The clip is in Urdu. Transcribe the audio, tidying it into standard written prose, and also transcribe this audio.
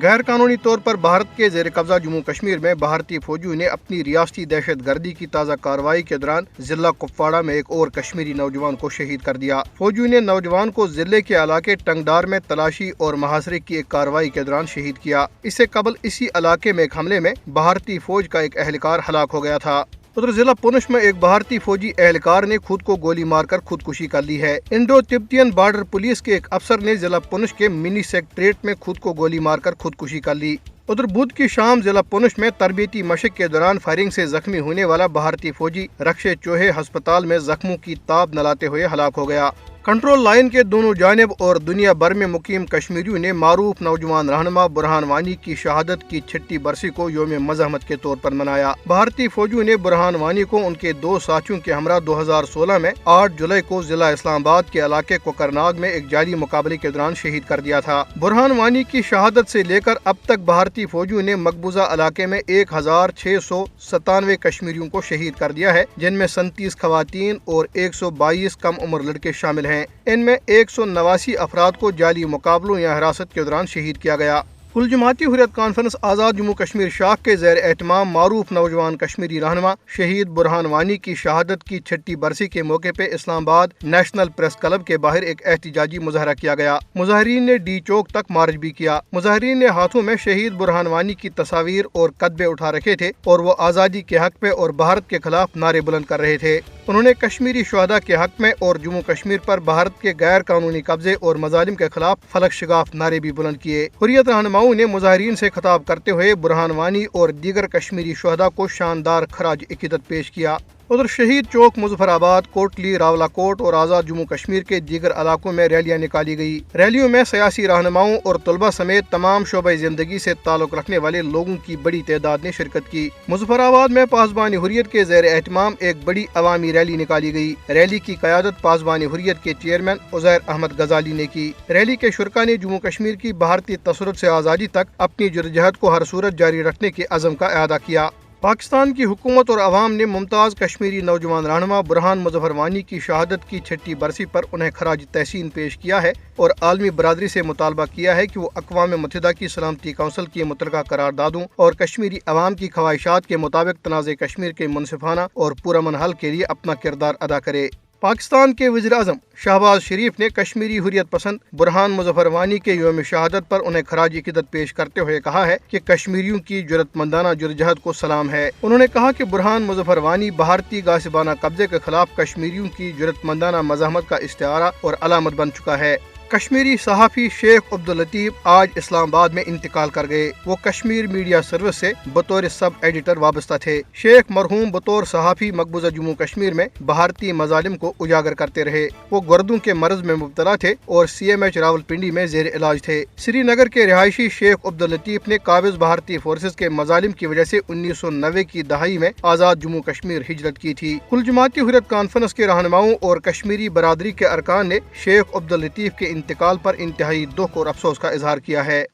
غیر قانونی طور پر بھارت کے زیر قبضہ جموں کشمیر میں بھارتی فوجیوں نے اپنی ریاستی دہشت گردی کی تازہ کارروائی کے دوران ضلع کپواڑہ میں ایک اور کشمیری نوجوان کو شہید کر دیا۔ فوجیوں نے نوجوان کو ضلع کے علاقے ٹنگڈار میں تلاشی اور محاصرے کی ایک کارروائی کے دوران شہید کیا۔ اس سے قبل اسی علاقے میں ایک حملے میں بھارتی فوج کا ایک اہلکار ہلاک ہو گیا تھا۔ ادھر ضلع پونچھ میں ایک بھارتی فوجی اہلکار نے خود کو گولی مار کر خودکشی کر لی ہے۔ انڈو تبتین بارڈر پولیس کے ایک افسر نے ضلع پونچھ کے منی سیکٹریٹ میں خود کو گولی مار کر خودکشی کر لی۔ ادھر بدھ کی شام ضلع پونچھ میں تربیتی مشق کے دوران فائرنگ سے زخمی ہونے والا بھارتی فوجی رکشے چوہے ہسپتال میں زخموں کی تاب نہ لاتے ہوئے ہلاک ہو گیا۔ کنٹرول لائن کے دونوں جانب اور دنیا بھر میں مقیم کشمیریوں نے معروف نوجوان رہنما برہان وانی کی شہادت کی 6 برسی کو یوم مزاحمت کے طور پر منایا۔ بھارتی فوجیوں نے برہان وانی کو ان کے 2 ساتھیوں کے ہمراہ 2016 میں 8 جولائی کو ضلع اسلام آباد کے علاقے کوکرناگ میں ایک جعلی مقابلے کے دوران شہید کر دیا تھا۔ برہان وانی کی شہادت سے لے کر اب تک بھارتی فوجیوں نے مقبوضہ علاقے میں 1697 کشمیریوں کو شہید کر دیا ہے، جن میں 37 خواتین اور 122 کم عمر لڑکے شامل ہیں۔ ان میں 189 افراد کو جعلی مقابلوں یا حراست کے دوران شہید کیا گیا۔ کل جماعتی حریت کانفرنس آزاد جموں کشمیر شاخ کے زیر اہتمام معروف نوجوان کشمیری رہنما شہید برہان وانی کی شہادت کی 6 برسی کے موقع پہ اسلام آباد نیشنل پریس کلب کے باہر ایک احتجاجی مظاہرہ کیا گیا۔ مظاہرین نے ڈی چوک تک مارچ بھی کیا۔ مظاہرین نے ہاتھوں میں شہید برہان وانی کی تصاویر اور کتبے اٹھا رکھے تھے اور وہ آزادی کے حق پہ اور بھارت کے خلاف نعرے بلند کر رہے تھے۔ انہوں نے کشمیری شہداء کے حق میں اور جموں کشمیر پر بھارت کے غیر قانونی قبضے اور مظالم کے خلاف فلک شگاف نعرے بھی بلند کیے۔ حریت رہنماؤں نے مظاہرین سے خطاب کرتے ہوئے برہان وانی اور دیگر کشمیری شہداء کو شاندار خراج عقیدت پیش کیا۔ ادھر شہید چوک، مظفر آباد، کوٹلی، راولہ کوٹ اور آزاد جموں کشمیر کے دیگر علاقوں میں ریلیاں نکالی گئی۔ ریلیوں میں سیاسی رہنماؤں اور طلبہ سمیت تمام شعبۂ زندگی سے تعلق رکھنے والے لوگوں کی بڑی تعداد نے شرکت کی۔ مظفر آباد میں پاسبان حریت کے زیر اہتمام ایک بڑی عوامی ریلی نکالی گئی۔ ریلی کی قیادت پاسبان حریت کے چیئرمین عزیر احمد غزالی نے کی۔ ریلی کے شرکاء نے جموں کشمیر کی بھارتی تسلط سے آزادی تک اپنی جدوجہد کو ہر صورت جاری رکھنے کے عزم کا اعادہ کیا۔ پاکستان کی حکومت اور عوام نے ممتاز کشمیری نوجوان رہنما برہان مظفر وانی کی شہادت کی 6 برسی پر انہیں خراج تحسین پیش کیا ہے اور عالمی برادری سے مطالبہ کیا ہے کہ وہ اقوام متحدہ کی سلامتی کونسل کی متعلقہ قراردادوں اور کشمیری عوام کی خواہشات کے مطابق تنازع کشمیر کے منصفانہ اور پرامن حل کے لیے اپنا کردار ادا کرے۔ پاکستان کے وزیر اعظم شہباز شریف نے کشمیری حریت پسند برہان مظفر وانی کے یوم شہادت پر انہیں خراج عقیدت پیش کرتے ہوئے کہا ہے کہ کشمیریوں کی جرأت مندانہ جدوجہد کو سلام ہے۔ انہوں نے کہا کہ برہان مظفر وانی بھارتی غاصبانہ قبضے کے خلاف کشمیریوں کی جرأت مندانہ مزاحمت کا استعارہ اور علامت بن چکا ہے۔ کشمیری صحافی شیخ عبداللطیف آج اسلام آباد میں انتقال کر گئے۔ وہ کشمیر میڈیا سروس سے بطور سب ایڈیٹر وابستہ تھے۔ شیخ مرحوم بطور صحافی مقبوضہ جموں کشمیر میں بھارتی مظالم کو اجاگر کرتے رہے۔ وہ گردوں کے مرض میں مبتلا تھے اور CMH راولپنڈی میں زیر علاج تھے۔ سری نگر کے رہائشی شیخ عبداللطیف نے قابض بھارتی فورسز کے مظالم کی وجہ سے 1990 کی دہائی میں آزاد جموں کشمیر ہجرت کی تھی۔ کل جماعتی حریت کانفرنس کے رہنماؤں اور کشمیری برادری کے ارکان نے شیخ عبداللطیف کے انتقال پر انتہائی دکھ اور افسوس کا اظہار کیا ہے۔